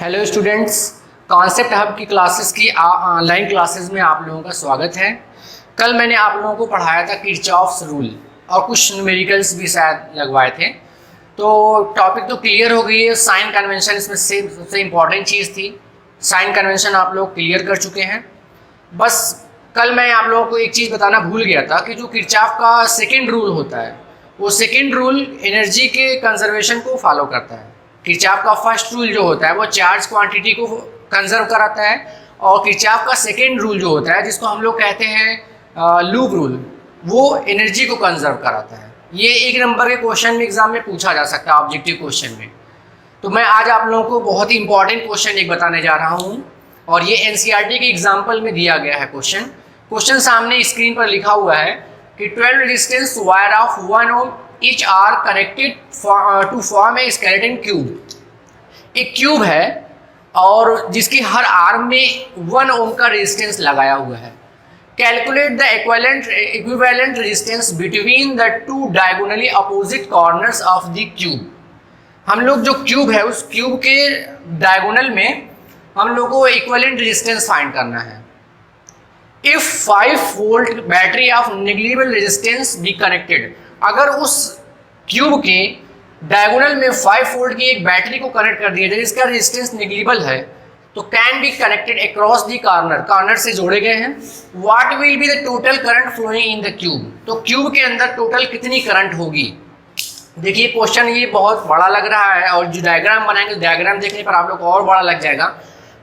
Hello students, concept hub की classes की online classes में आप लोगों का स्वागत है। कल मैंने आप लोगों को पढ़ाया था किरचॉफ्स रूल और कुछ न्यूमेरिकल्स भी शायद लगवाए थे। तो टॉपिक तो क्लियर हो गई है। साइन कन्वेंशन इसमें सबसे इम्पॉर्टेंट चीज़ थी। साइन कन्वेंशन आप लोग क्लियर कर चुके हैं। बस कल मैं आप लोगों को एक चीज़ बताना भूल गया था कि जो किरचॉफ का सेकेंड रूल होता है, वो सेकेंड रूल एनर्जी के कंजर्वेशन को फॉलो करता है। किरचॉफ का फर्स्ट रूल जो होता है वो चार्ज क्वांटिटी को कंजर्व कराता है, और किरचॉफ का सेकेंड रूल जो होता है जिसको हम लोग कहते हैं लूप रूल, वो एनर्जी को कंजर्व कराता है। ये एक नंबर के क्वेश्चन में एग्जाम में पूछा जा सकता है, ऑब्जेक्टिव क्वेश्चन में। तो मैं आज आप लोगों को बहुत ही इंपॉर्टेंट क्वेश्चन एक बताने जा रहा हूँ, और ये एनसीईआरटी के एग्जाम्पल में दिया गया है क्वेश्चन सामने स्क्रीन पर लिखा हुआ है कि 12 resistance wire of 1 ohm each are connected to form a skeleton cube। एक क्यूब है और जिसकी हर आर्म में 1 ohm का रेजिस्टेंस लगाया हुआ है। Calculate the equivalent resistance between the two diagonally opposite corners of the cube. हम लोग जो क्यूब है उस क्यूब के डायगोनल में हम लोग को इक्विवेलेंट रेजिस्टेंस फाइंड करना है। If 5 volt battery of negligible resistance be connected, अगर उस क्यूब के डायगोनल में 5 वोल्ट की एक बैटरी को कनेक्ट कर दिया जाए जिसका रेजिस्टेंस नेग्लिजिबल है, तो can be connected across the corner से जोड़े गए हैं। What will be the total current flowing in the cube, तो क्यूब के अंदर टोटल कितनी करंट होगी। देखिए क्वेश्चन ये बहुत बड़ा लग रहा है, और जो डायग्राम बनाएंगे डायग्राम देखने पर आप लोग को और बड़ा लग जाएगा,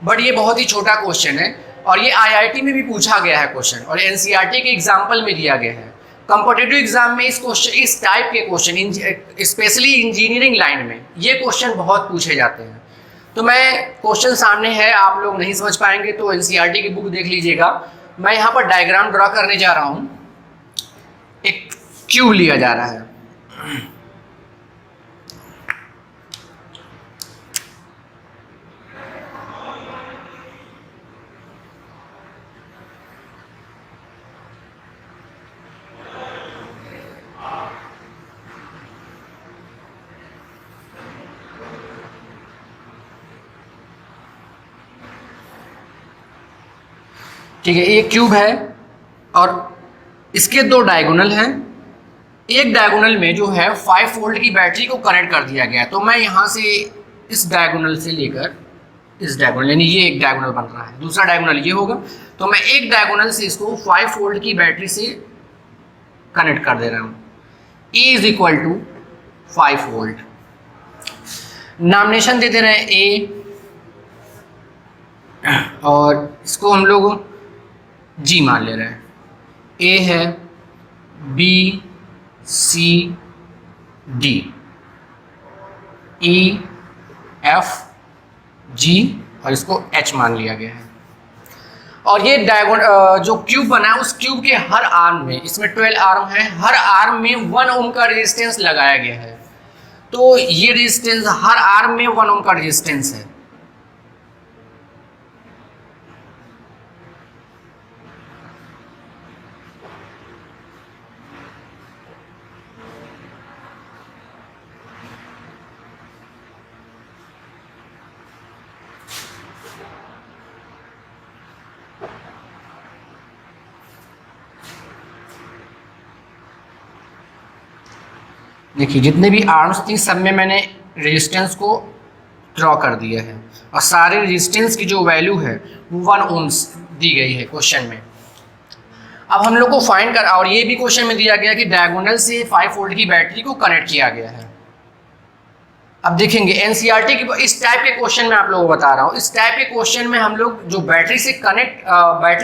बट ये बहुत ही छोटा क्वेश्चन है, और ये आईआईटी में भी पूछा गया है क्वेश्चन, और एनसीईआरटी के एग्जाम्पल में दिया गया है। कॉम्पिटिटिव एग्जाम में इस टाइप के क्वेश्चन, स्पेशली इंजीनियरिंग लाइन में ये क्वेश्चन बहुत पूछे जाते हैं। तो मैं क्वेश्चन सामने है, आप लोग नहीं समझ पाएंगे तो एनसीईआरटी की बुक देख लीजिएगा। मैं यहाँ पर डायग्राम ड्रा करने जा रहा हूँ। एक क्यूब लिया जा रहा है, ठीक है। ये क्यूब है और इसके 2 डायगोनल हैं। एक डायगोनल में जो है 5 वोल्ट की बैटरी को कनेक्ट कर दिया गया है। तो मैं यहाँ से इस डायगोनल से लेकर इस डायगोनल, यानी ये एक डायगोनल बन रहा है, दूसरा डायगोनल ये होगा, तो मैं एक डायगोनल से इसको 5 वोल्ट की बैटरी से कनेक्ट कर दे रहा हूँ। E is equal to 5 volt. Nomination दे दे रहे हैं A, और इसको हम लोग G मान ले रहे हैं। A है, B, C, D, E, F, G, और इसको H मान लिया गया है। और ये जो क्यूब बना है उस क्यूब के हर आर्म में, इसमें 12 आर्म है, हर आर्म में 1 ohm का रेजिस्टेंस लगाया गया है। तो ये रेजिस्टेंस हर आर्म में 1 ohm का रेजिस्टेंस है। देखिए जितने भी आर्म्स थी सब में मैंने रेजिस्टेंस को ड्रॉ कर दिया है, और सारे रेजिस्टेंस की जो वैल्यू है वो 1 ohms दी गई है क्वेश्चन में। अब हम लोग को फाइंड कर, और ये भी क्वेश्चन में दिया गया कि डायगोनल से 5 वोल्ट की बैटरी को कनेक्ट किया गया है। अब देखेंगे एनसीईआरटी की इस टाइप के क्वेश्चन में आप लोगों को बता रहा हूँ, इस टाइप के क्वेश्चन में हम लोग जो बैटरी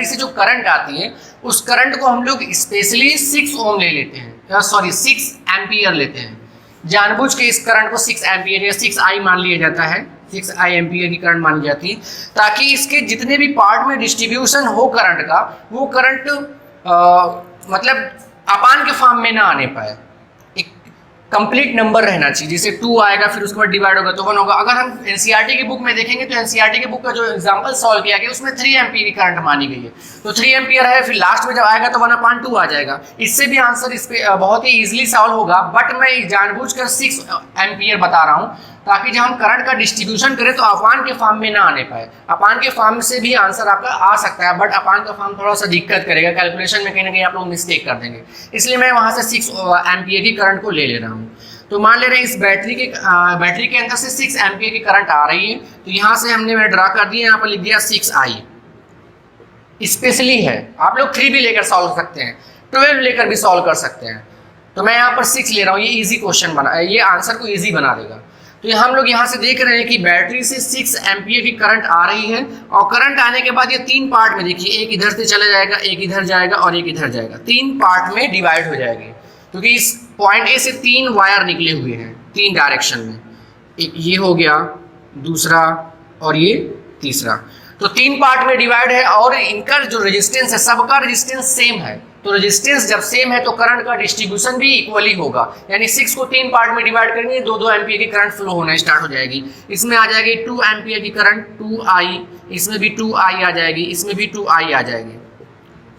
से जो करंट आती है उस करंट को हम लोग स्पेशली 6 ohm ले लेते हैं, 6 एम्पियर लेते हैं। जानबूझ के इस करंट को 6 एम्पियर या 6I मान लिया जाता है, 6I एम्पियर की करंट मानी जाती है, ताकि इसके जितने भी पार्ट में डिस्ट्रीब्यूशन हो करंट का, वो करंट मतलब अपान के फॉर्म में ना आने पाए, एक कंप्लीट नंबर रहना चाहिए। जैसे 2 आएगा फिर उसके बाद डिवाइड होगा तो 1 होगा। अगर हम एनसीईआरटी की बुक में देखेंगे तो एनसीईआरटी की बुक का जो एग्जांपल सॉल्व किया गया उसमें 3 एम्पियर की करंट मानी गई है, तो 3 एम्पियर है, फिर लास्ट में जब आएगा तो 1/2 आ जाएगा। इससे भी आंसर इस पे बहुत ही ईजिली सॉल्व होगा, बट मैं जानबूझकर 6 एम्पियर बता रहा हूँ ताकि जब हम करंट का डिस्ट्रीब्यूशन करें तो अपान के फॉर्म में ना आने पाए। अपान के फॉर्म से भी आंसर आपका आ सकता है, बट अपान का फॉर्म थोड़ा सा दिक्कत करेगा, कैलकुलेशन में कहीं ना कहीं आप लोग मिस्टेक कर देंगे, इसलिए मैं वहाँ से 6 एम्पियर की करंट को ले रहा हूँ। तो मान ले रहे हैं इस बैटरी के अंदर से 6 एम्पियर की करंट आ रही है, तो यहाँ से मैंने ड्रा कर दिया, यहाँ पर लिख दिया 6I। स्पेशली है, आप लोग 3 भी लेकर सॉल्व कर सकते हैं, 12 लेकर भी सॉल्व कर सकते हैं, तो मैं यहाँ पर 6 ले रहा हूँ, ये इजी क्वेश्चन बना, ये आंसर को इजी बना देगा। तो हम लोग यहाँ से देख रहे हैं कि बैटरी से 6 एम्पियर की करंट आ रही है, और करंट आने के बाद ये 3 पार्ट में देखिए, एक इधर से चला जाएगा, एक इधर जाएगा और एक इधर जाएगा, 3 पार्ट में डिवाइड हो जाएगी, क्योंकि इस पॉइंट ए से 3 वायर निकले हुए हैं 3 डायरेक्शन में, एक ये हो गया, दूसरा और ये तीसरा, तो 3 पार्ट में डिवाइड है, और इनका जो रेजिस्टेंस है सबका रेजिस्टेंस सेम है, तो रेजिस्टेंस जब सेम है तो करंट का डिस्ट्रीब्यूशन भी इक्वली होगा, यानी 6 को 3 पार्ट में डिवाइड करेंगे, 2-2 एम्पियर की करंट फ्लो होना स्टार्ट हो जाएगी। इसमें आ जाएगी 2 एम्पियर की करंट 2I, इसमें भी 2I आ जाएगी, इसमें भी 2I आ जाएगी।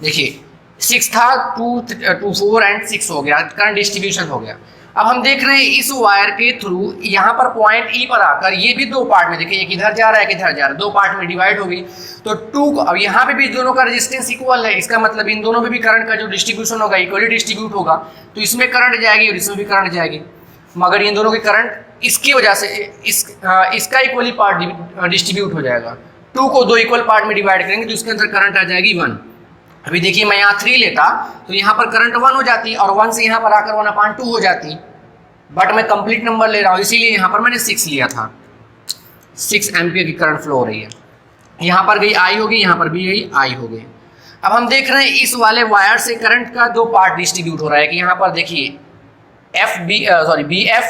देखिए 6 था, 2 4 एंड 6 हो गया, करंट डिस्ट्रीब्यूशन हो गया। अब हम देख रहे हैं इस वायर के थ्रू यहाँ पर पॉइंट ई पर आकर ये भी 2 पार्ट में, देखिए एक इधर जा रहा है एक इधर जा रहा है, 2 पार्ट में डिवाइड हो गई, तो 2 अब यहाँ पे भी दोनों का रेजिस्टेंस इक्वल है, इसका मतलब इन दोनों में भी करंट का जो डिस्ट्रीब्यूशन होगा इक्वली डिस्ट्रीब्यूट होगा, तो इसमें करंट जाएगी और इसमें भी करंट जाएगी, मगर इन दोनों की करंट इसकी वजह से इसका इक्वली पार्ट डिस्ट्रीब्यूट हो जाएगा। 2 को 2 इक्वल पार्ट में डिवाइड करेंगे तो इसके अंदर करंट आ जाएगी 1। अभी देखिए मैं यहाँ 3 लेता तो यहाँ पर करंट 1 हो जाती, और 1 से यहाँ पर आकर 1/2 हो जाती, बट मैं कंप्लीट नंबर ले रहा हूँ इसीलिए यहाँ पर मैंने 6 लिया था। 6 एम्पियर की करंट फ्लो हो रही है, यहाँ पर गई I हो गई, यहाँ पर भी गई I हो गई। अब हम देख रहे हैं इस वाले वायर से करंट का 2 पार्ट डिस्ट्रीब्यूट हो रहा है, कि यहाँ पर देखिए BF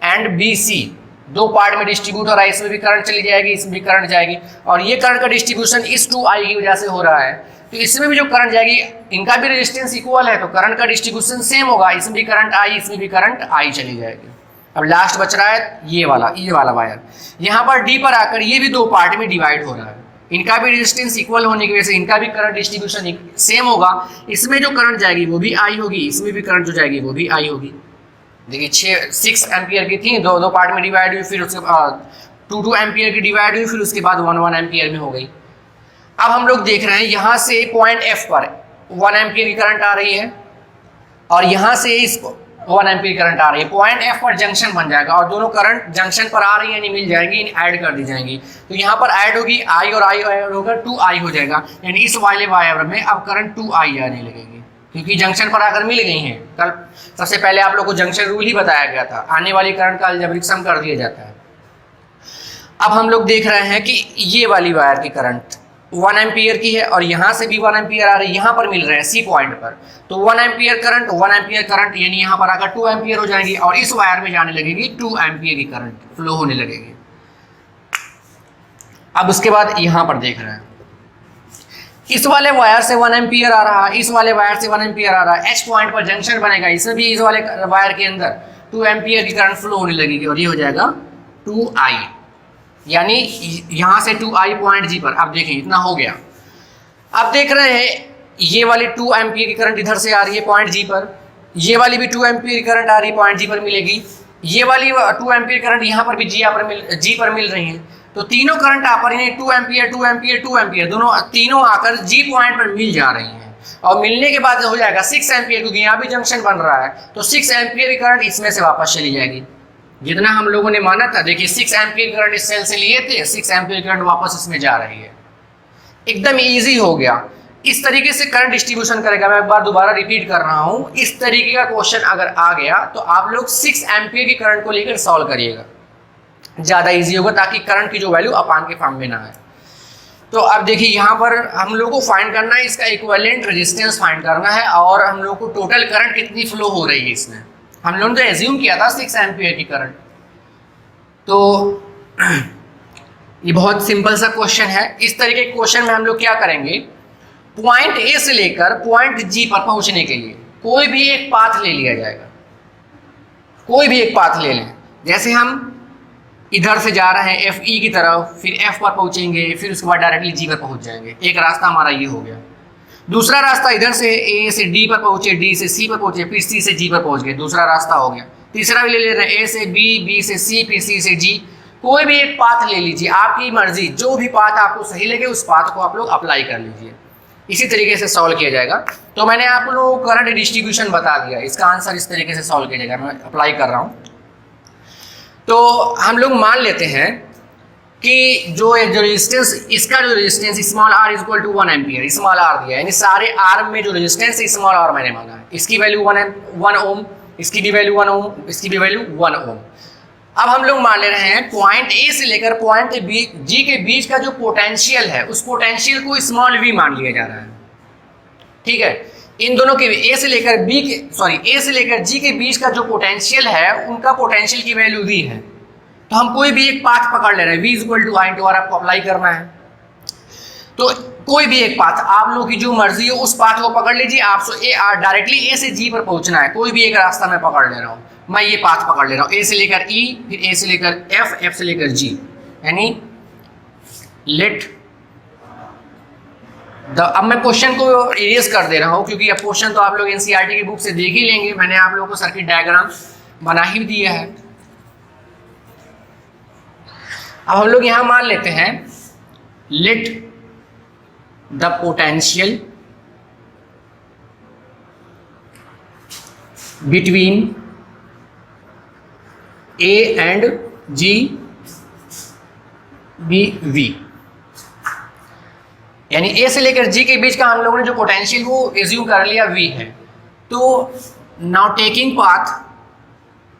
एंड BC 2 पार्ट में डिस्ट्रीब्यूट हो रहा है, इसमें भी करंट चली जाएगी, इसमें भी करंट जाएगी, और ये करंट का डिस्ट्रीब्यूशन इस 2I की वजह से हो रहा है, तो इसमें भी जो करंट जाएगी इनका भी रेजिस्टेंस इक्वल है, तो करंट का डिस्ट्रीब्यूशन सेम होगा, इसमें भी करंट I, इसमें भी करंट I चली जाएगी। अब लास्ट बच रहा है ये वाला वायर, यहाँ पर D पर आकर ये भी 2 पार्ट में डिवाइड हो रहा है, इनका भी रेजिस्टेंस इक्वल होने की वजह से इनका भी करंट डिस्ट्रीब्यूशन सेम होगा, इसमें जो करंट जाएगी वो भी I होगी, इसमें भी करंट जो जाएगी वो भी I होगी। देखिए 6 एम्पियर की थी, 2 पार्ट में डिवाइड हुई, फिर उसके बाद 2 एम्पियर की डिवाइड हुई, फिर उसके बाद 1 एम्पियर में हो गई। अब हम लोग देख रहे हैं यहाँ से पॉइंट F पर 1 एम्पियर की करंट आ रही है, और यहाँ से इस 1 एम्पियर करंट आ रही है, पॉइंट F पर जंक्शन बन जाएगा, और दोनों करंट जंक्शन पर आ रही है यानी मिल जाएंगी, ऐड कर दी जाएंगी, तो यहाँ पर ऐड होगी I और I ऐड होगा 2I हो जाएगा, यानी इस वाले वायर में अब करंट 2I आने लगेगी, क्योंकि जंक्शन पर आकर मिल गई हैं। कल सबसे पहले आप लोग को जंक्शन रूल ही बताया गया था, आने वाली करंट का अलजेब्रिक सम कर दिया जाता है। अब हम लोग देख रहे हैं कि ये वाली वायर की करंट 1 एम्पियर की है, और यहाँ से भी 1 एम्पियर आ रही है, यहाँ पर मिल रहे हैं C पॉइंट पर, तो 1 एम्पियर करंट यानी यहाँ पर आकर 2 एम्पियर हो जाएंगी, और इस वायर में जाने लगेगी 2 एम्पियर की करंट फ्लो होने लगेगी। अब उसके बाद यहाँ पर देख रहे हैं इस वाले वायर से 1 एम्पियर आ रहा है, इस वाले वायर से 1 एम्पियर आ रहा है, H पॉइंट पर जंक्शन बनेगा, इसमें भी इस वाले वायर के अंदर 2 एम्पियर की करंट फ्लो होने लगेगी, और ये हो जाएगा 2I, यानी यहाँ से 2I पॉइंट G पर। अब देखें इतना हो गया। अब देख रहे हैं ये वाली 2 एम्पियर की करंट इधर से आ रही है पॉइंट G पर, ये वाली भी 2 एम्पियर की करंट आ रही है पॉइंट G पर मिलेगी, ये वाली 2 एम्पियर करंट यहाँ पर भी G पर मिल रही है, तो तीनों करंट आ पर 2 एम्पियर 2 एम्पियर 2 एम्पियर तीनों आकर G पॉइंट पर मिल जा रही हैं, और मिलने के बाद हो जाएगा 6 एम्पियर, क्योंकि यहाँ भी जंक्शन बन रहा है, तो 6 एम्पियर की करंट इसमें से वापस चली जाएगी, जितना हम लोगों ने माना था। देखिए 6 एम्पियर करंट इस सेल से लिए थे, 6 एम्पियर करंट वापस इसमें जा रही है, एकदम इजी हो गया। इस तरीके से करंट डिस्ट्रीब्यूशन करेगा। मैं एक बार दोबारा रिपीट कर रहा हूँ, इस तरीके का क्वेश्चन अगर आ गया तो आप लोग 6 एम्पियर की करंट को लेकर सॉल्व करिएगा, ज़्यादा इजी होगा, ताकि करंट की जो वैल्यू अपान के फॉर्म में ना आए। तो अब देखिए यहाँ पर हम लोग को फाइंड करना है, इसका इक्विवेलेंट रेजिस्टेंस फाइंड करना है, और हम लोग को टोटल करंट कितनी फ्लो हो रही है इसमें। हम लोगों ने तो एज्यूम किया था 6 एम्पियर की करंट, तो ये बहुत सिंपल सा क्वेश्चन है। इस तरीके के क्वेश्चन में हम लोग क्या करेंगे, पॉइंट ए से लेकर पॉइंट जी पर पहुंचने के लिए कोई भी एक पाथ ले लिया जाएगा, कोई भी एक पाथ ले लें। जैसे हम इधर से जा रहे हैं एफ ई की तरफ, फिर एफ पर पहुंचेंगे, फिर उसके बाद डायरेक्टली जी पर पहुंच जाएंगे, एक रास्ता हमारा ये हो गया। दूसरा रास्ता इधर से ए से डी पर पहुंचे, डी से सी पर पहुंचे, फिर सी से जी पर पहुंच गए, दूसरा रास्ता हो गया। तीसरा भी ले ले रहे हैं, ए से बी, बी से सी, फिर सी से जी। कोई भी एक पाथ ले लीजिए, आपकी मर्जी, जो भी पाथ आपको सही लगे उस पाथ को आप लोग अप्लाई कर लीजिए। इसी तरीके से सॉल्व किया जाएगा। तो मैंने आप लोगों को करंट डिस्ट्रीब्यूशन बता दिया, इसका आंसर इस तरीके से सॉल्व किया जाएगा, मैं अप्लाई कर रहा हूँ। तो हम लोग मान लेते हैं कि जो रेजिस्टेंस, इसका जो resistance small r equal to 1 ampere, small r दिया, यानी सारे r में जो रेजिस्टेंस है स्मॉल r मैंने माना है, इसकी वैल्यू 1 ओम, इसकी भी वैल्यू 1 ओम, इसकी भी वैल्यू 1 ओम। अब हम लोग मान ले रहे हैं पॉइंट ए से लेकर पॉइंट जी के बीच का जो पोटेंशियल है, उस पोटेंशियल को स्मॉल v मान लिया जा रहा है। ठीक है, इन दोनों के ए से लेकर ए से लेकर जी के बीच का जो पोटेंशियल है, उनका पोटेंशियल की वैल्यू v है। तो हम कोई भी एक पाथ पकड़ ले रहे हैं, v equal to I into R आपको अप्लाई करना है। तो कोई भी एक पाथ, आप लोग की जो मर्जी हो उस पाथ को पकड़ लीजिए। आपको डायरेक्टली ए से जी पर पहुंचना है, कोई भी एक रास्ता मैं पकड़ ले रहा हूँ, मैं ये पाथ पकड़ ले रहा हूँ, ए से लेकर ई, फिर ए से लेकर एफ, एफ से लेकर जी, यानी लेट अब मैं क्वेश्चन को इरेज कर दे रहा हूँ, क्योंकि अब क्वेश्चन तो आप लोग एनसीईआरटी की बुक से देख ही लेंगे, मैंने आप लोगों को सर्किट डायग्राम बना ही दिया है। अब हम लोग यहां मान लेते हैं let the potential between A and G be V, यानी ए से लेकर जी के बीच का हम लोगों ने जो पोटेंशियल वो एज्यूम कर लिया v है। तो नाउ टेकिंग पाथ,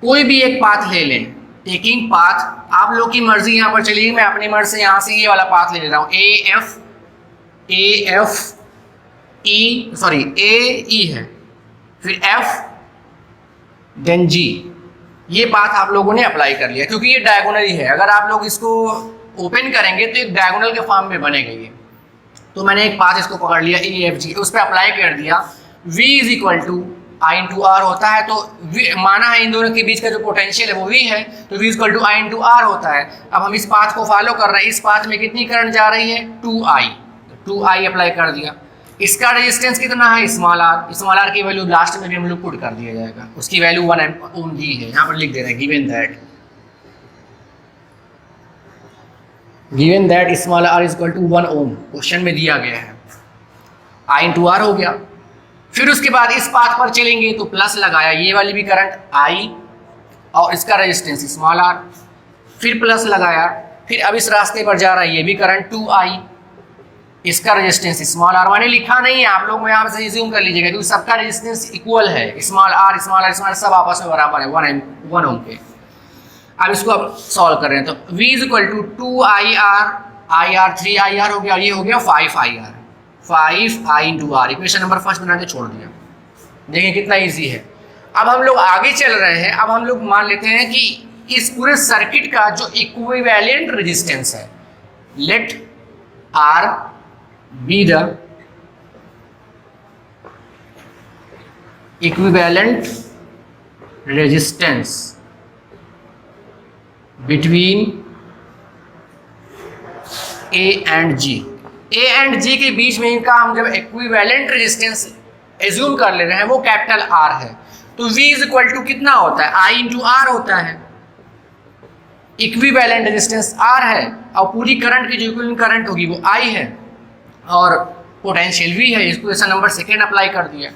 कोई भी एक पाथ ले लें, टेकिंग पाथ आप लोग की मर्जी, यहाँ पर चलिए मैं अपनी मर्जी से यहाँ से ये वाला पाथ ले रहा हूँ, ए ई है, फिर एफ देन जी, ये पाथ आप लोगों ने अप्लाई कर लिया, क्योंकि ये डायगोनल ही है। अगर आप लोग इसको ओपन करेंगे तो एक डायगोनल के फॉर्म में बनेगा ये। तो मैंने एक पाथ इसको पकड़ लिया ए एफ जी, उस पर अप्लाई कर दिया, v is equal to I into R होता है। तो माना है इन दोनों के बीच का जो पोटेंशियल है वो v है, तो v equal to I into R होता है। अब हम इस पाथ को फॉलो कर रहे हैं, इस पाथ में कितनी करंट जा रही है 2i अप्लाई कर दिया। इसका रेजिस्टेंस कितना है स्मॉल r की वैल्यू लास्ट में भी हम लोग पुट कर दिया जाएगा, उसकी वैल्यू 1 ओम दी है, यहाँ पर लिख दे रहे हैं given that small r is equal to 1 ohm, question में दिया गया है, i इंटू आर हो गया। फिर उसके बाद इस पाथ पर चलेंगे तो प्लस लगाया, ये वाली भी करंट i और इसका रेजिस्टेंस स्मॉल r, फिर प्लस लगाया, फिर अब इस रास्ते पर जा रहा है, ये भी करंट 2i, इसका रेजिस्टेंस स्मॉल r, मैंने लिखा नहीं है, आप लोग यहाँ से रिज्यूम कर लीजिएगा, क्योंकि सबका रेजिस्टेंस इक्वल है, स्मॉल r सब आपस में बराबर है 1 ओम के। अब इसको अब सॉल्व कर रहे हैं, तो v is equal to 2ir 3ir हो गया, और ये हो गया 5i into R, equation number first बना के छोड़ दिया। देखिए कितना इजी है। अब हम लोग आगे चल रहे हैं, अब हम लोग मान लेते हैं कि इस पूरे सर्किट का जो इक्विवेलेंट रेजिस्टेंस है, let r be the equivalent resistance between A and G। A and G के बीच में इनका हम जब इक्विवेलेंट रेजिस्टेंस एज्यूम कर ले रहे हैं वो कैपिटल R है, तो V इज इक्वल टू कितना होता है I इंटू आर होता है। इक्विवेलेंट रेजिस्टेंस R है और पूरी करंट की जो इक्विवेलेंट करंट होगी वो I है और पोटेंशियल V है। इसको ऐसा नंबर सेकेंड अप्लाई कर दिया।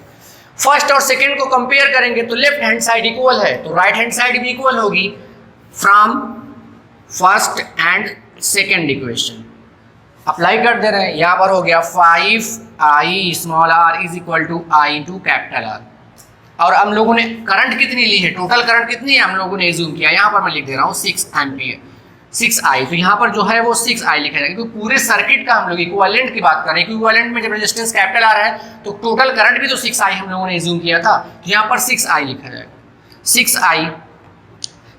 फर्स्ट और सेकेंड को कंपेयर करेंगे तो लेफ्ट हैंड साइड इक्वल है तो राइट हैंड साइड भी इक्वल होगी from first and second equation. Apply कर दे रहे हैं, यहाँ पर हो गया 5i small r is equal to I into capital R। और हम लोगों ने करंट कितनी ली है, टोटल करंट कितनी है हम लोगों ने एज्यूम किया, यहाँ पर मैं लिख दे रहा हूँ 6 एम्पियर 6i। तो यहाँ पर जो है वो 6i लिखा जाएगा, क्योंकि पूरे सर्किट का हम लोग इक्विवेलेंट की बात कर रहे हैं। इक्विवेलेंट में जब रेजिस्टेंस कैपिटल R है तो टोटल करंट भी तो 6i हम लोगों ने एज्यूम किया था, तो यहाँ पर 6i लिखा जाएगा। 6i,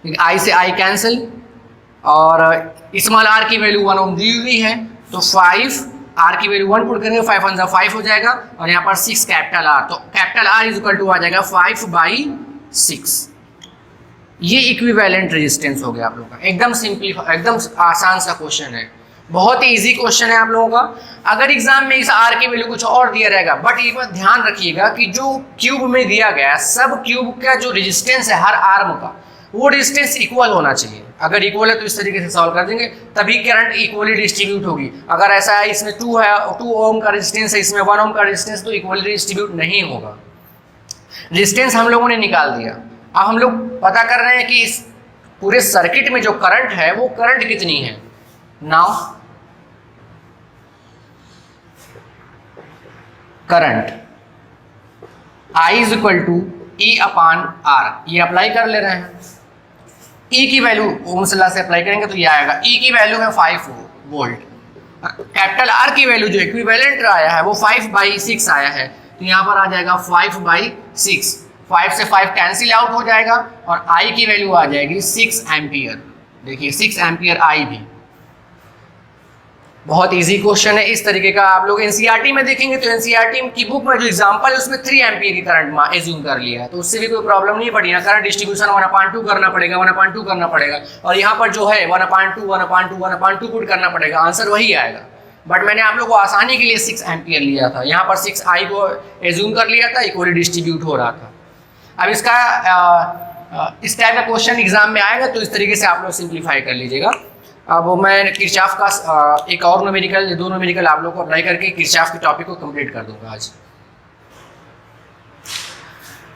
i से i कैंसिल और स्मॉल r की वैल्यू 1 ओम दी हुई है, तो 5 r की वैल्यू 1 पुट करेंगे, 5 1 5 हो जाएगा और यहाँ पर 6 कैपिटल R, तो capital R is equal to आ जाएगा 5/6। ये इक्विवेलेंट रेजिस्टेंस हो गया आप लोग का। एकदम सिंपल, एकदम आसान सा क्वेश्चन है। बहुत ही इजी क्वेश्चन है आप लोगों का। अगर एग्जाम में इस आर की वैल्यू कुछ और दिया रहेगा, बट एक बात ध्यान रखिएगा कि जो क्यूब में दिया गया सब क्यूब का जो रेजिस्टेंस है हर आर्म का, वो रेजिस्टेंस इक्वल होना चाहिए। अगर इक्वल है तो इस तरीके से सॉल्व कर देंगे, तभी करंट इक्वली डिस्ट्रीब्यूट होगी। अगर ऐसा है इसमें 2 ओम का रेजिस्टेंस है, इसमें 1 ओम का रेजिस्टेंस, तो इक्वली डिस्ट्रीब्यूट नहीं होगा। रेजिस्टेंस हम लोगों ने निकाल दिया। अब हम लोग पता कर रहे हैं कि इस पूरे सर्किट में जो करंट है वो करंट कितनी है। Now current I is equal to E upon R, ये अप्लाई कर ले रहे हैं। E की वैल्यू ओम्स लॉ से अप्लाई करेंगे तो ये आएगा, E की वैल्यू है 5 वोल्ट, कैपिटल R की वैल्यू जो इक्विवेलेंट आया है वो 5/6 आया है, तो यहाँ पर आ जाएगा 5/6। 5 से 5 कैंसिल आउट हो जाएगा और I की वैल्यू आ जाएगी 6 एम्पियर। देखिए 6 एम्पियर I भी। बहुत इजी क्वेश्चन है। इस तरीके का आप लोग एनसीईआरटी में देखेंगे तो एनसीईआरटी की बुक में जो एग्जांपल है उसमें 3 एम्पियर की करंट एज्यूम कर लिया है, तो उससे भी कोई प्रॉब्लम नहीं पड़ी। यहाँ करंट डिस्ट्रीब्यूशन 1/2 करना पड़ेगा, 1/2 करना पड़ेगा, और यहाँ पर जो है 1/2 पुट करना पड़ेगा, आंसर वही आएगा। बट मैंने आप लोग को आसानी के लिए 6 एम्पियर लिया था, यहाँ पर 6I को एज्यूम कर लिया था, इक्वली डिस्ट्रीब्यूट हो रहा था। अब इसका इस टाइप का क्वेश्चन एग्जाम में आएगा तो इस तरीके से आप लोग सिंप्लीफाई कर लीजिएगा। अब मैं किरचॉफ का एक और न्यूमेरिकल, 2 न्यूमेरिकल आप लोग को अप्लाई करके किरचॉफ के टॉपिक को कंप्लीट कर दूंगा आज।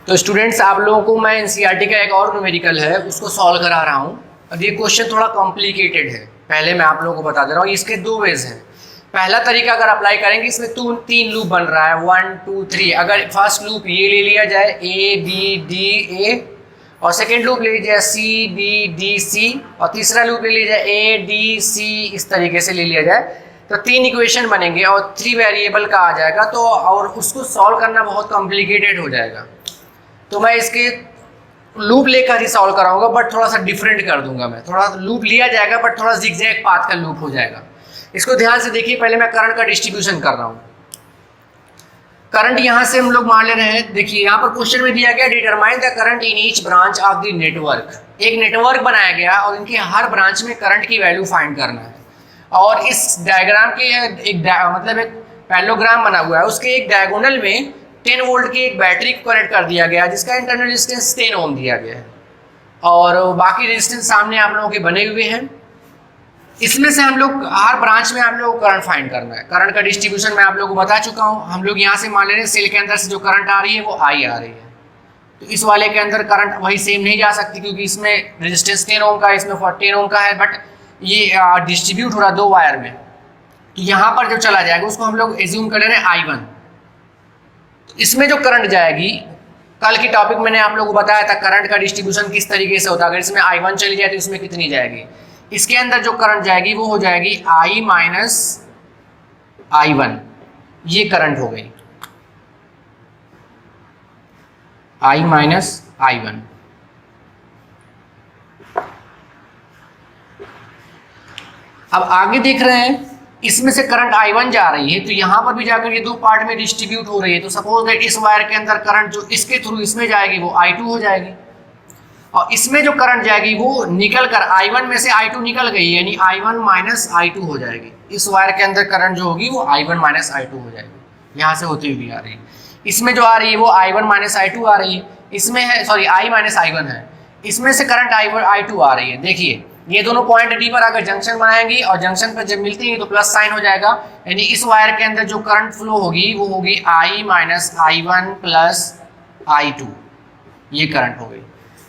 तो स्टूडेंट्स आप लोगों को मैं एनसीईआरटी का एक और न्यूमेरिकल है उसको सॉल्व करा रहा हूँ। अब ये क्वेश्चन थोड़ा कॉम्प्लिकेटेड है, पहले मैं आप लोगों को बता दे रहा हूँ। इसके 2 वेज हैं। पहला तरीका अगर अप्लाई करेंगे, इसमें 3 लूप बन रहा है, 1 2 3। अगर फर्स्ट लूप ये ले लिया जाए ABDA, और सेकेंड लूप ले लीजिए CBDC, और तीसरा लूप ले लीजिए ADC, इस तरीके से ले लिया जाए तो 3 इक्वेशन बनेंगे और 3 वेरिएबल का आ जाएगा। तो और उसको सॉल्व करना बहुत कॉम्प्लिकेटेड हो जाएगा, तो मैं इसके लूप लेकर ही सॉल्व कराऊंगा, बट थोड़ा सा डिफरेंट कर दूंगा। मैं थोड़ा लूप लिया जाएगा बट थोड़ा जिगजैग पाथ का लूप हो जाएगा। इसको ध्यान से देखिए। पहले मैं करंट का डिस्ट्रीब्यूशन कर रहा हूँ। करंट यहाँ से हम लोग मान ले रहे हैं। देखिए यहाँ पर क्वेश्चन में दिया गया determine the current in each branch of the network. एक नेटवर्क बनाया गया और इनके हर ब्रांच में करंट की वैल्यू फाइंड करना है। और इस डायग्राम के मतलब एक पैरेललोग्राम बना हुआ है, उसके एक डायगोनल में 10 वोल्ट की एक बैटरी को कनेक्ट कर दिया गया जिसका इंटरनल रेजिस्टेंस 10 ओम दिया गया है, और बाकी रेजिस्टेंस सामने आप लोगों के बने हुए हैं। इसमें से हम लोग हर ब्रांच में आप लोगों को करंट फाइंड करना है। करंट का डिस्ट्रीब्यूशन मैं आप लोगों को बता चुका हूँ। हम लोग यहाँ से मान ले रहे हैं सेल के अंदर से जो करंट आ रही है वो I आ रही है, तो इस वाले के अंदर करंट वही सेम नहीं जा सकती क्योंकि इसमें रेजिस्टेंस 10 ओम का है, इसमें 10 ओम का है, बट ये डिस्ट्रीब्यूट हो रहा है 2 वायर में, तो यहाँ पर जो चला जाएगा उसको हम लोग एज्यूम कर ले रहे हैं I1। तो इसमें जो करंट जाएगी, कल की टॉपिक मैंने आप लोगों को बताया था करंट का डिस्ट्रीब्यूशन किस तरीके से होता है। अगर इसमें I1 चली जाए तो इसमें कितनी जाएगी। इसके अंदर जो करंट जाएगी वो हो जाएगी I माइनस I1, ये करंट हो गई I माइनस I1। अब आगे देख रहे हैं इसमें से करंट I1 जा रही है, तो यहाँ पर भी जाकर ये 2 पार्ट में डिस्ट्रीब्यूट हो रही है। तो सपोज दैट इस वायर के अंदर करंट जो इसके थ्रू इसमें जाएगी वो I2 हो जाएगी, और इसमें जो करंट जाएगी वो निकल कर I1 में से I2 निकल गई, यानी I1 माइनस I2 हो जाएगी। इस वायर के अंदर करंट जो होगी वो I1 माइनस I2 हो जाएगी, यहाँ से होती हुई आ रही है। इसमें जो आ रही है वो I1 माइनस I2 आ रही है, इसमें है सॉरी I माइनस I1 है, इसमें से करंट I2 आ रही है। देखिए ये दोनों पॉइंट डी पर अगर जंक्शन बनाएंगी और जंक्शन पर जब मिलती है तो प्लस साइन हो जाएगा, यानी इस वायर के अंदर जो करंट फ्लो होगी वो होगी I minus I1 plus I2, ये करंट हो गई।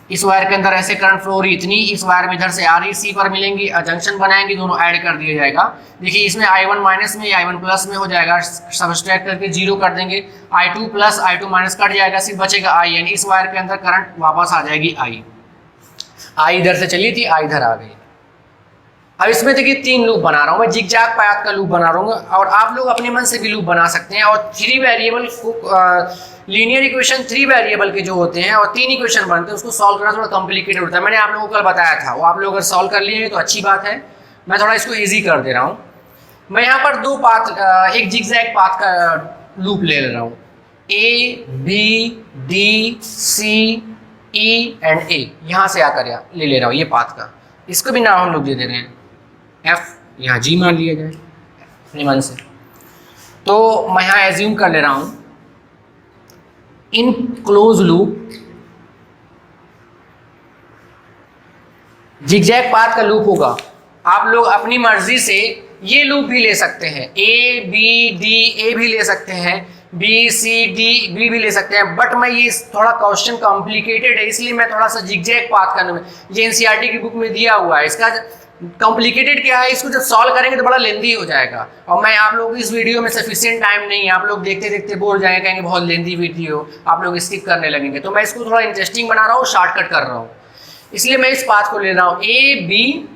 इस वायर के अंदर ऐसे करंट फ्लो हो रही इतनी, इस वायर में इधर से आ रही सी पर मिलेंगी, जंक्शन बनाएंगे, दोनों ऐड कर दिया जाएगा। देखिए इसमें I1 माइनस में I1 प्लस में हो जाएगा, सब्सट्रैक्ट करके 0 कर देंगे, I2 plus I2 minus cut जाएगा, सिर्फ बचेगा I, यानी इस वायर के अंदर करंट वापस आ जाएगी I इधर से चली थी, I इधर आ गई। अब इसमें देखिए 3 लूप बना रहा हूँ मैं, जिगजैग पाथ का लूप बना रहा हूँ, और आप लोग अपने मन से भी लूप बना सकते हैं। और 3 वेरिएबल लीनियर इक्वेशन 3 वेरिएबल के जो होते हैं और 3 इक्वेशन बनते हैं, उसको सॉल्व करना थोड़ा कॉम्प्लिकेटेड होता है। मैंने आप लोगों को कल बताया था, वो आप लोग अगर सॉल्व कर लिए तो अच्छी बात है। मैं थोड़ा इसको ईजी कर दे रहा हूँ। मैं यहाँ पर 2 पाथ, एक जिगजैग पाथ का लूप ले रहा हूँ, ABDCE एंड A, यहाँ से आकर ले ले रहा हूँ ये पाथ का। इसको भी नाम हम लोग दे दे रहे हैं F यहाँ जी मान लिया जाए अपने मन से। तो मैं यहाँ एज्यूम कर ले रहा हूँ in close loop zigzag path का लूप होगा। आप लोग अपनी मर्जी से ये लूप भी ले सकते हैं, ए बी डी ए भी ले सकते हैं, बी सी डी बी भी ले सकते हैं, बट मैं ये थोड़ा क्वेश्चन कॉम्प्लिकेटेड है इसलिए मैं थोड़ा सा जिगजैग पाथ करने में, ये एनसीईआरटी की बुक में दिया हुआ है। इसका कॉम्प्लिकेटेड क्या है, इसको जब सॉल्व करेंगे तो बड़ा लेंदी हो जाएगा और मैं आप लोग इस वीडियो में सफिशिएंट टाइम नहीं है, आप लोग देखते देखते बोर जाएंगे, कहेंगे बहुत लेंदी वीडियो, आप लोग स्किप करने लगेंगे। तो मैं इसको थोड़ा इंटरेस्टिंग बना रहा हूँ, शॉर्टकट कर रहा हूँ, इसलिए मैं इस पाथ को ले रहा हूँ ए बी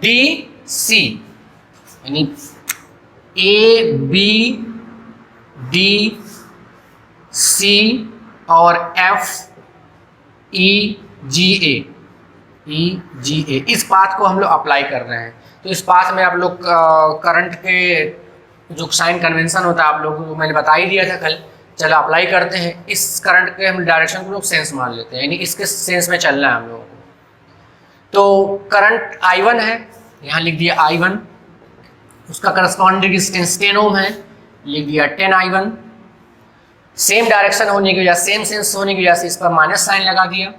डी सी, यानी ए बी डी सी और एफ ई जी ए, इस पाथ को हम लोग अप्लाई कर रहे हैं। तो इस पाथ में आप लोग करंट के जो साइन कन्वेंशन होता है आप लोगों को मैंने बता ही दिया था कल। चलो अप्लाई करते हैं। इस करंट के हम डायरेक्शन को लोग सेंस मान लेते हैं, यानी इसके सेंस में चलना है हम लोगों को। तो करंट I1 है, यहाँ लिख दिया I1, उसका करस्पॉन्डिंग रेजिस्टेंस 10 ओम है, लिख दिया 10I1। सेम डायरेक्शन होने की वजह, सेम सेंस होने की वजह से इस पर माइनस साइन लगा दिया।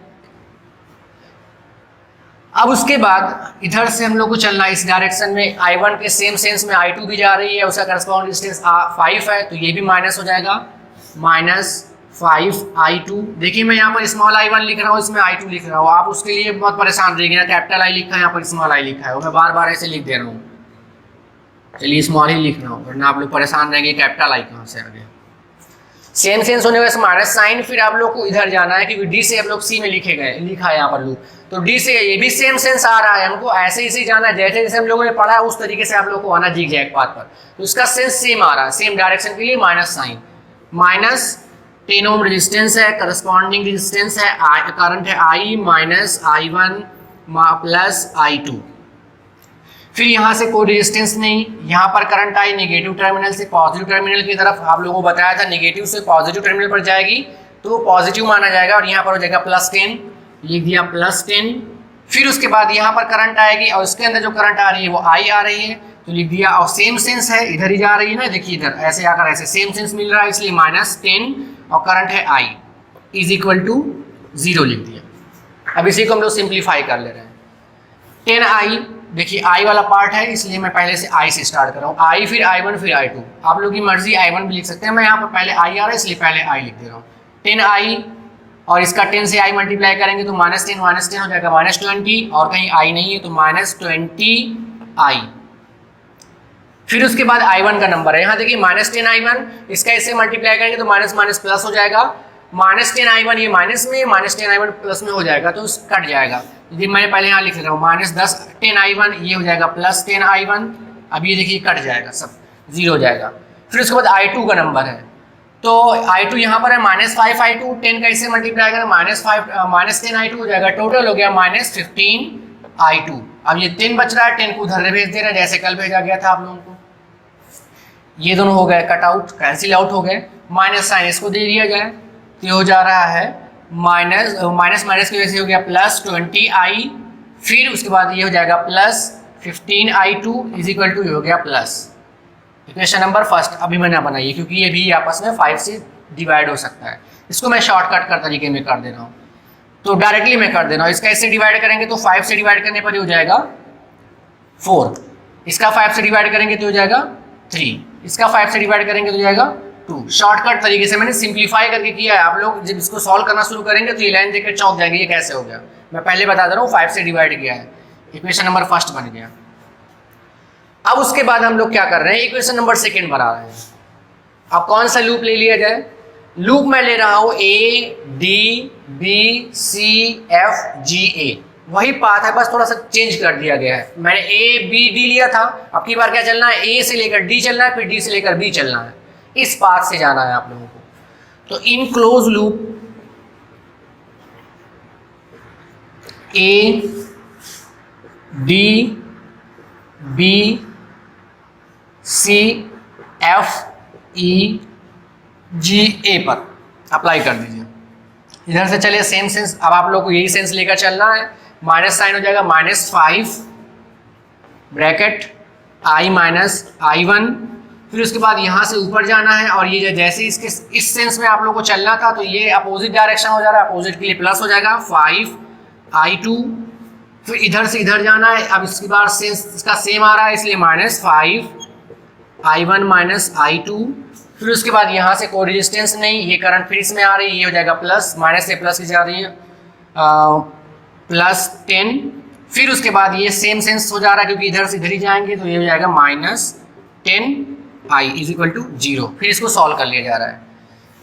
अब उसके बाद इधर से हम लोग को चलना है इस डायरेक्शन में, I1 के सेम सेंस में I2 भी जा रही है, उसका करस्पॉन्डिंग रेजिस्टेंस 5 है, तो ये भी माइनस हो जाएगा, -5I2। देखिए मैं यहाँ पर स्मॉल I1 लिख रहा हूँ, इसमें I2 लिख रहा हूँ, आप उसके लिए बहुत परेशान रहिएगा, कैपिटल I लिखा है, यहाँ पर स्मॉल I लिखा है, मैं बार बार ऐसे लिख दे रहा हूँ। चलिए स्मॉल ही लिख रहा हूँ, वरना आप लोग परेशान रहेंगे कैपिटल I कहाँ से आ गया। सेम सेंस होने वजह माइनस साइन, फिर आप लोग को इधर जाना है क्योंकि डी से आप लोग सी में लिखा है यहाँ पर लूप, तो डी से ये भी सेम सेंस आ रहा है, हमको ऐसे ही जाना है जैसे जैसे हम लोगों ने पढ़ा है उस तरीके से आप लोग को आना जिगजैग पाथ पर। तो उसका सेंस सेम आ रहा है, सेम डायरेक्शन के लिए माइनस साइन, -10 ओम रेजिस्टेंस है, करस्पॉन्डिंग रेजिस्टेंस है, करंट है I -I1 प्लस I2। फिर यहाँ से कोई रेजिस्टेंस नहीं, यहाँ पर करंट आई नेगेटिव टर्मिनल से पॉजिटिव टर्मिनल की तरफ, आप लोगों को बताया था नेगेटिव से पॉजिटिव टर्मिनल पर जाएगी तो पॉजिटिव माना जाएगा, और यहाँ पर हो जाएगा +10, लिख दिया +10। फिर उसके बाद यहाँ पर करंट आएगी और उसके अंदर जो करंट आ रही है वो I आ रही है, तो लिख दिया, और सेम सेंस है, इधर ही जा रही है ना, देखिए इधर ऐसे आकर ऐसे सेम सेंस मिल रहा है, इसलिए -10 और करंट है I = 0 लिख दिया। अब इसी को हम लोग सिंप्लीफाई कर ले रहे हैं। 10I, देखिए I वाला पार्ट है इसलिए मैं पहले से I से स्टार्ट कर रहा हूँ, I फिर I1 फिर I2, आप लोग की मर्जी I1 भी लिख सकते हैं, मैं यहाँ पर पहले I आ रहा है इसलिए पहले I लिख दे रहा हूँ। 10I और इसका 10 से I मल्टीप्लाई करेंगे तो -10 हो जाएगा -20, और कहीं I नहीं है तो -20I। फिर उसके बाद I1 का नंबर है, यहाँ देखिए -10I1, इसका इससे मल्टीप्लाई करेंगे तो माइनस माइनस प्लस हो जाएगा, -10I1 ये माइनस में, -10I1 प्लस में हो जाएगा तो कट जाएगा। यदि मैं पहले यहाँ लिख रहा हूँ -10I1, ये हो जाएगा +10I1, अब ये देखिए कट जाएगा, सब 0 हो जाएगा। फिर उसके बाद I2 का नंबर है, तो I2 यहाँ पर है -5I2, 10 का इससे मल्टीप्लाई करें -10I2 हो जाएगा, टोटल हो गया -15I2। अब ये 10 बच रहा है, 10 को उधर भेज दे रहा है जैसे कल भेजा गया था आप लोगों को। ये दोनों हो गए कट आउट, कैंसिल आउट हो गए, माइनस साइन इसको दे दिया जाए तो ये हो जा रहा है माइनस माइनस की वजह से हो गया +20I, फिर उसके बाद ये हो जाएगा +15I2 = ये हो गया प्लस। इक्वेशन नंबर फर्स्ट अभी मैंने बनाई है क्योंकि ये भी आपस में 5 से डिवाइड हो सकता है, इसको मैं शॉर्टकट कर तरीके में कर दे रहा हूँ, तो डायरेक्टली मैं कर दे रहा हूँ। इसका इससे डिवाइड करेंगे तो 5 से डिवाइड करने पर हो जाएगा 4, इसका 5 से डिवाइड करेंगे तो हो जाएगा 3, इसका 5 से डिवाइड करेंगे तो हो जाएगा 2। शॉर्टकट तरीके से मैंने सिंप्लीफाई करके किया है, आप लोग जब इसको सॉल्व करना शुरू करेंगे तो ये लाइन देखकर चौंक जाएंगे ये कैसे हो गया। मैं पहले बता दे रहा हूँ 5 से डिवाइड किया है, इक्वेशन नंबर फर्स्ट बन गया। अब उसके बाद हम लोग क्या कर रहे हैं, इक्वेशन नंबर सेकेंड बना रहे हैं। अब कौन सा लूप ले लिया जाए, लूप मैं ले रहा हूँ ADBCFGA, वही पाथ है बस थोड़ा सा चेंज कर दिया गया है। मैंने ABD लिया था, अब की बार क्या चलना है, A से लेकर D चलना है, फिर D से लेकर B चलना है, इस पाथ से जाना है आप लोगों को। तो इन क्लोज लूप ABCFEGA पर अप्लाई कर दीजिए। इधर से चलिए सेम सेंस, अब आप लोग को यही सेंस लेकर चलना है, माइनस साइन हो जाएगा -5 ब्रैकेट i माइनस i1, फिर उसके बाद यहाँ से ऊपर जाना है और ये जैसे इसके इस सेंस में आप लोगों को चलना था तो ये अपोजिट डायरेक्शन हो जा रहा है, अपोजिट के लिए प्लस हो जाएगा 5i2, फिर इधर से इधर जाना है, अब इसके बाद सेंस इसका सेम आ रहा है इसलिए -5i1 माइनस i2, फिर उसके बाद यहाँ से कोई रेजिस्टेंस नहीं, ये करंट फिर इसमें आ रही है, ये हो जाएगा प्लस, माइनस से प्लस की जा रही है +10, फिर उसके बाद ये सेम सेंस हो जा रहा है क्योंकि इधर से इधर ही जाएंगे तो ये हो जाएगा -10i इज इक्वल टू 0, फिर इसको सॉल्व कर लिया जा रहा है।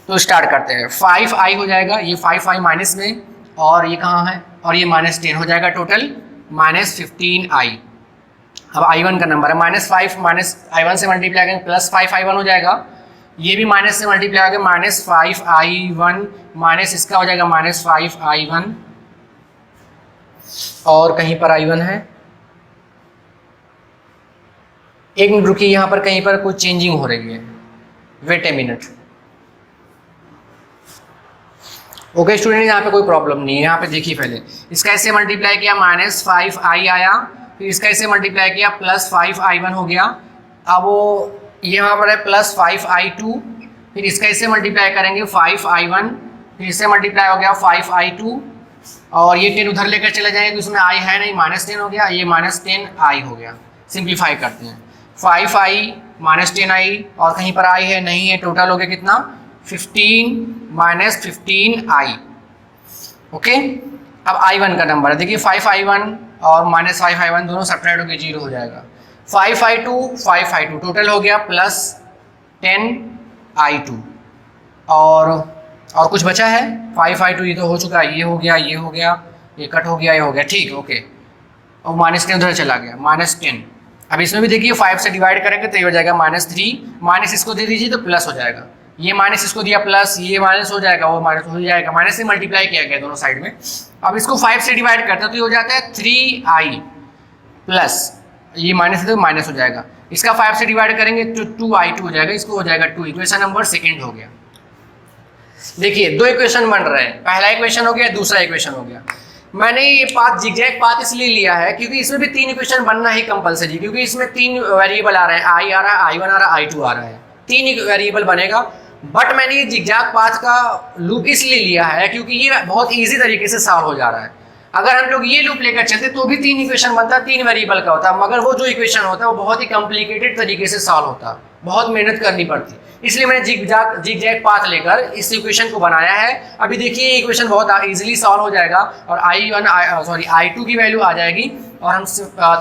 तो स्टार्ट करते हैं, 5i हो जाएगा, ये 5i माइनस में और ये कहाँ है और ये -10 हो जाएगा, टोटल -15i। अब i1 का नंबर है -5 माइनस i1 से मल्टीप्लाई करेंगे +5i1 हो जाएगा, ये भी माइनस से मल्टीप्लाई होगा -5i1 माइनस इसका हो जाएगा -5i1 और कहीं पर i1 है, एक मिनट रुकिए, यहाँ पर कहीं पर कुछ चेंजिंग हो रही है, wait a minute. Okay student, यहाँ पे कोई प्रॉब्लम नहीं है, यहाँ पे देखिए पहले इसका ऐसे मल्टीप्लाई किया -5i आया, फिर इसका ऐसे मल्टीप्लाई किया +5i1 हो गया, अब वो यहाँ पर है +5i2, फिर इसका इससे मल्टीप्लाई करेंगे 5i1, फिर इससे मल्टीप्लाई हो गया 5i2 और ये 10 उधर लेकर चले जाएंगे तो इसमें i है नहीं, -10 हो गया, ये -10i हो गया। सिंप्लीफाई करते हैं, 5i -10i और कहीं पर i है नहीं है, टोटल हो गया कितना 15 -15i। ओके, अब i1 का नंबर है, देखिए 5i1 और -5i1 दोनों सब्ट्रैक्ट होकर 0 हो जाएगा, 5i2 टोटल हो गया +10i2 और कुछ बचा है 5i2, ये तो हो चुका है, ये हो गया, ये हो गया, ये कट हो गया, ये हो गया, ठीक ओके, और -10 उधर चला गया -10। अब इसमें भी देखिए 5 से डिवाइड करेंगे तो ये हो जाएगा -3, माइनस इसको दे दीजिए तो प्लस हो जाएगा, ये माइनस इसको दिया प्लस, ये माइनस हो जाएगा, वो माइनस हो जाएगा, माइनस से मल्टीप्लाई किया गया दोनों साइड में। अब इसको 5 से डिवाइड करते हैं तो ये हो जाता है 3i प्लस, ये माइनस है तो माइनस हो जाएगा, इसका 5 से डिवाइड करेंगे तो 2i2 हो जाएगा, इसको हो जाएगा 2, इक्वेशन नंबर सेकंड हो गया। देखिए दो इक्वेशन बन रहे हैं, पहला इक्वेशन हो गया, दूसरा इक्वेशन हो गया। मैंने ये पाथ जिगजैग पाथ इसलिए लिया है क्योंकि इसमें भी 3 इक्वेशन बनना ही कंपलसरी, क्योंकि इसमें 3 वेरिएबल आ रहे हैं, i आ रहा है, i1 आ रहा है, i2 आ रहा है, 3 वेरिएबल बनेगा। बट मैंने ये जिगजैग पाथ का लूप इसलिए लिया है क्योंकि ये बहुत ईजी तरीके से सॉल्व हो जा रहा है। अगर हम लोग ये लूप लेकर चलते तो भी 3 इक्वेशन बनता, 3 वेरिएबल का होता, मगर वो जो इक्वेशन होता है वो बहुत ही कॉम्प्लिकेटेड तरीके से सॉल्व होता, बहुत मेहनत करनी पड़ती, इसलिए मैंने जिगजैग पाथ लेकर इस इक्वेशन को बनाया है। अभी देखिए ये इक्वेशन बहुत इजीली सॉल्व हो जाएगा और i2 की वैल्यू आ जाएगी और हम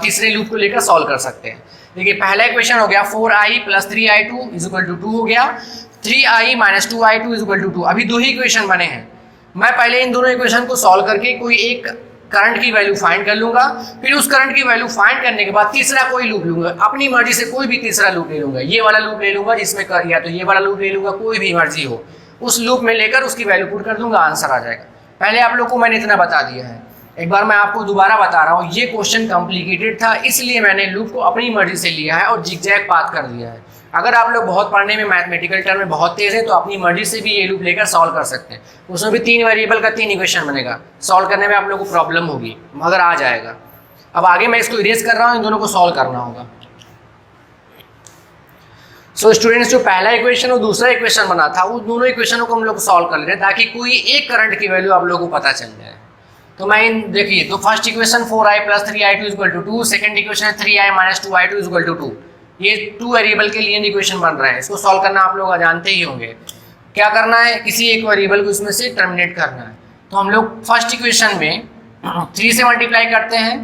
तीसरे लूप को लेकर सॉल्व कर सकते हैं। देखिए पहला इक्वेशन हो गया 4i + 3i2 = 2 हो गया, 3i - 2i2 = 2। अभी 2 ही इक्वेशन बने हैं, मैं पहले इन दोनों इक्वेशन को सॉल्व करके कोई एक करंट की वैल्यू फाइंड कर लूंगा, फिर उस करंट की वैल्यू फाइंड करने के बाद तीसरा कोई लूप लूंगा, अपनी मर्जी से कोई भी तीसरा लूप ले लूंगा, ये वाला लूप ले लूंगा जिसमें या तो ये वाला लूप ले लूंगा, कोई भी मर्जी हो, उस लूप में लेकर उसकी वैल्यू पुट कर दूंगा, आंसर आ जाएगा। पहले आप लोग को मैंने इतना बता दिया है, एक बार मैं आपको दोबारा बता रहा हूँ, ये क्वेश्चन कॉम्प्लिकेटेड था इसलिए मैंने लूप को अपनी मर्जी से लिया है और जिगजैग पाथ कर दिया है। अगर आप लोग बहुत पढ़ने में मैथमेटिकल टर्म में बहुत तेज है तो अपनी मर्जी से भी ये लूप लेकर सॉल्व कर सकते हैं, उसमें भी 3 वेरिएबल का 3 इक्वेशन बनेगा, सॉल्व करने में आप लोगों को प्रॉब्लम होगी मगर आ जाएगा। अब आगे मैं इसको इरेज कर रहा हूँ, इन दोनों को सॉल्व करना होगा। सो स्टूडेंट्स, जो पहला इक्वेशन और दूसरा इक्वेशन बना था उस दोनों इक्वेशनों को हम लोग सॉल्व कर ले रहे हैं ताकि कोई एक करंट की वैल्यू आप लोगों को पता चल जाए। तो मैं देखिए, तो first equation 4i + 3i2 = 2, second equation है 3i - 2i2 = 2। ये 2 वेरिएबल के लिए इक्वेशन बन रहा है, इसको सॉल्व करना आप लोग जानते ही होंगे। क्या करना है, किसी एक वेरिएबल को इसमें से टर्मिनेट करना है। तो हम लोग फर्स्ट इक्वेशन में 3 से मल्टीप्लाई करते हैं,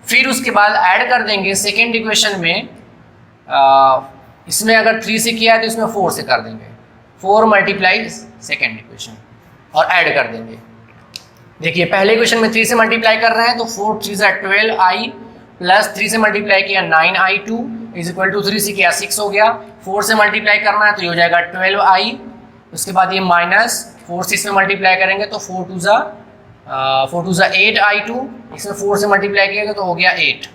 फिर उसके बाद ऐड कर देंगे सेकेंड इक्वेशन में, इसमें अगर 3 से किया है तो इसमें 4 से कर देंगे, 4 × सेकेंड इक्वेशन और ऐड कर देंगे। देखिए पहले इक्वेशन में 3 से मल्टीप्लाई कर रहे हैं तो 4 × 3 = 12i प्लस 3 से मल्टीप्लाई किया 9i2 = 3 से किया 6 हो गया, 4 से मल्टीप्लाई करना है तो ये हो जाएगा 12i, उसके बाद ये माइनस 4 से इसमें मल्टीप्लाई करेंगे तो 4 × 2 = 8i2, इसमें 4 से मल्टीप्लाई किया तो हो गया 8,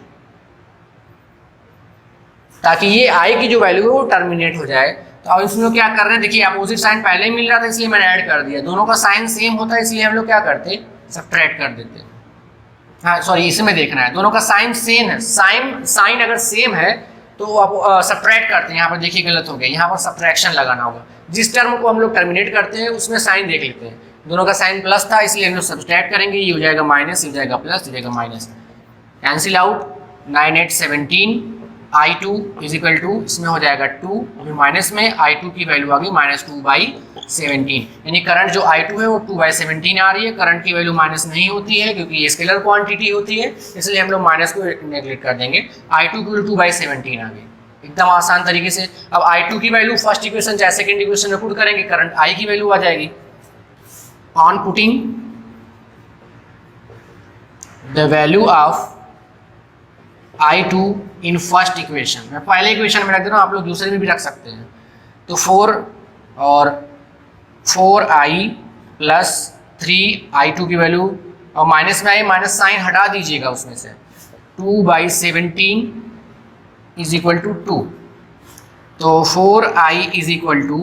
ताकि ये i की जो वैल्यू है वो टर्मिनेट हो जाए। तो अब इसमें क्या कर रहे हैं, देखिए अपोजिट साइन पहले ही मिल रहा था इसलिए मैंने ऐड कर दिया, दोनों का साइन सेम होता है इसलिए हम लोग क्या करते, सब्ट्रैक्ट कर देते। हाँ सॉरी, इसमें देखना है दोनों का साइन सेम है, साइन अगर सेम है तो आप सब्ट्रैक्ट करते हैं। यहाँ पर देखिए गलत हो गया, यहाँ पर सब्ट्रैक्शन लगाना होगा। जिस टर्म को हम लोग टर्मिनेट करते हैं उसमें साइन देख लेते हैं, दोनों का साइन प्लस था इसलिए हम लोग सब्ट्रैक्ट करेंगे, ये हो जाएगा माइनस, ये हो जाएगा प्लस, ये हो जाएगा minus, cancel out. 9 8 17 I2 is equal to, इसमें हो जाएगा 2, अभी माइनस में I2 की वैल्यू आ गई -2/17, यानी करंट जो I2 है वो 2/17 आ रही है। करंट की वैल्यू माइनस नहीं होती है क्योंकि ये स्केलर क्वांटिटी होती है, इसलिए हम लोग माइनस को नेगलेक्ट कर देंगे। I2 की वैल्यू 2/17 आ गई, एकदम आसान तरीके से। अब I2 की वैल्यू फर्स्ट इक्वेशन चाहे सेकेंड इक्वेशन में पुट करेंगे, करंट I की वैल्यू आ जाएगी। On putting the value of I2 in first equation, मैं पहले इक्वेशन में रख दे रहा हूँ, आप लोग दूसरे में भी रख सकते हैं। तो 4 और 4i प्लस 3i2 की वैल्यू, और माइनस में आई, माइनस साइन हटा दीजिएगा उसमें से, 2/17 इज इक्वल टू 2। तो 4i इज इक्वल टू,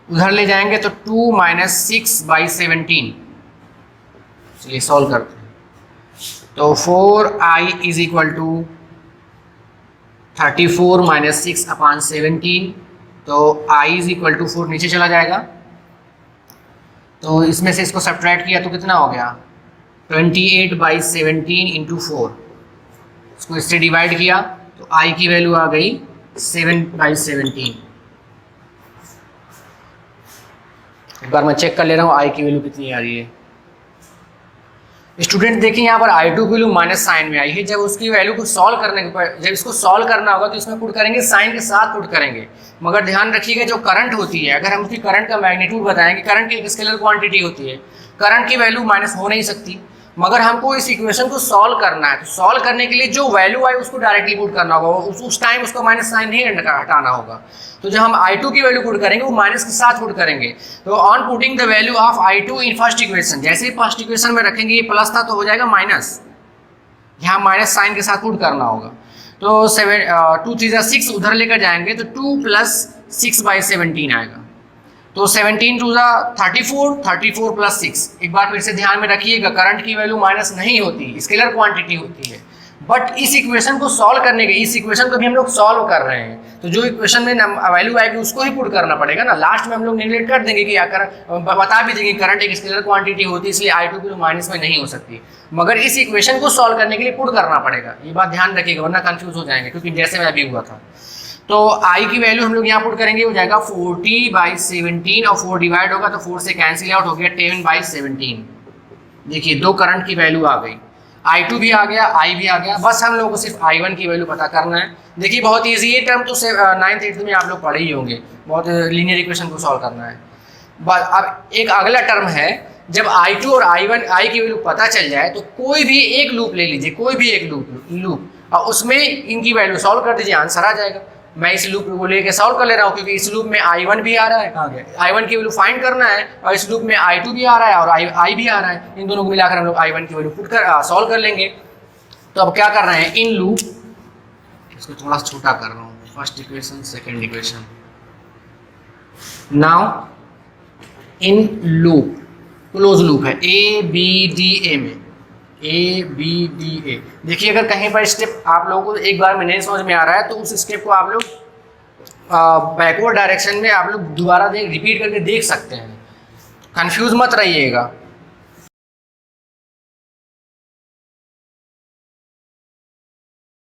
उधर ले जाएंगे तो 2 - 6/17, चलिए सॉल्व करते हैं। तो 4i इज इक्वल टू 34 - 6/17, तो i इज इक्वल टू 4 नीचे चला जाएगा, तो इसमें से इसको सब्ट्रैक्ट किया तो कितना हो गया 28/17 इंटू 4, इसको इससे डिवाइड किया तो i की वैल्यू आ गई 7/17। एक बार मैं चेक कर ले रहा हूँ i की वैल्यू कितनी आ रही है। स्टूडेंट देखिए यहाँ पर I2 की वैल्यू माइनस साइन में आई है। जब उसकी वैल्यू को सॉल्व करने के, जब इसको सॉल्व करना होगा तो इसमें पुट करेंगे, साइन के साथ पुट करेंगे। मगर ध्यान रखिएगा जो करंट होती है, अगर हम उसकी करंट का मैग्नीट्यूड बताएंगे, करंट की एक स्केलर क्वांटिटी होती है, करंट की वैल्यू माइनस हो नहीं सकती। मगर हमको इस इक्वेशन को सॉल्व करना है, तो सॉल्व करने के लिए जो वैल्यू आई उसको डायरेक्टली पुट करना होगा, उस टाइम उसको माइनस साइन नहीं हटाना होगा। तो जब हम I2 की वैल्यू पुट करेंगे वो माइनस के साथ पुट करेंगे। तो on putting the value of I2 in first equation, जैसे ही फर्स्ट इक्वेशन में रखेंगे ये प्लस था तो हो जाएगा माइनस, यहाँ माइनस साइन के साथ पुट करना होगा। तो 2 3 6 उधर लेकर जाएंगे तो 2 + 6/17 आएगा। तो 17 2 34, 34 + 6। एक बार फिर से ध्यान में रखिएगा, करंट की वैल्यू माइनस नहीं होती, स्केलर क्वांटिटी होती है। बट इस इक्वेशन को सॉल्व करने के, इस इक्वेशन को भी हम लोग सॉल्व कर रहे हैं, तो जो इक्वेशन में वैल्यू आएगी उसको ही पुट करना पड़ेगा ना। लास्ट में हम लोग निगलेक्ट कर देंगे कि बता भी देंगे करंट एक स्केलर क्वांटिटी होती है इसलिए I2 की माइनस में नहीं हो सकती, मगर इस इक्वेशन को सॉल्व करने के लिए पुट करना पड़ेगा। ये बात ध्यान रखिएगा वरना कंफ्यूज हो जाएंगे, क्योंकि जैसे मैं अभी हुआ था। तो I की वैल्यू हम लोग यहाँ पुट करेंगे, हो जाएगा 40/17, और 4 डिवाइड होगा तो 4 से कैंसिल आउट हो गया 10/17। देखिए दो करंट की वैल्यू आ गई, I2 भी आ गया, I भी आ गया। बस हम लोगों को सिर्फ I1 की वैल्यू पता करना है। देखिए बहुत ईजी, ये टर्म तो 9th 8th में आप लोग पढ़े ही होंगे, बहुत लीनियर इक्वेशन को सॉल्व करना है। बस अब एक अगला टर्म है, जब I2 और I की वैल्यू पता चल जाए तो कोई भी एक लूप ले लीजिए, कोई भी एक लूप और उसमें इनकी वैल्यू सॉल्व कर दीजिए, आंसर आ जाएगा। मैं इस लूप को लेके सॉल्व कर ले रहा हूँ क्योंकि इस लूप में I1 भी आ रहा है, कहाँ गया, I1 की वैल्यू फाइंड करना है, और इस लूप में I2 भी आ रहा है और I भी आ रहा है। इन दोनों को मिलाकर हम लोग I1 की वैल्यू पुट कर सॉल्व कर लेंगे। तो अब क्या कर रहे हैं, इन लूप, इसको थोड़ा छोटा कर रहा हूँ, first equation second equation, now in loop, close loop है ABDA में, ABDA। देखिए अगर कहीं पर स्टेप आप लोगों को एक बार में नहीं समझ में आ रहा है तो उस स्टेप को आप लोग बैकवर्ड डायरेक्शन में आप लोग दोबारा रिपीट करके देख सकते हैं, कंफ्यूज मत रहिएगा।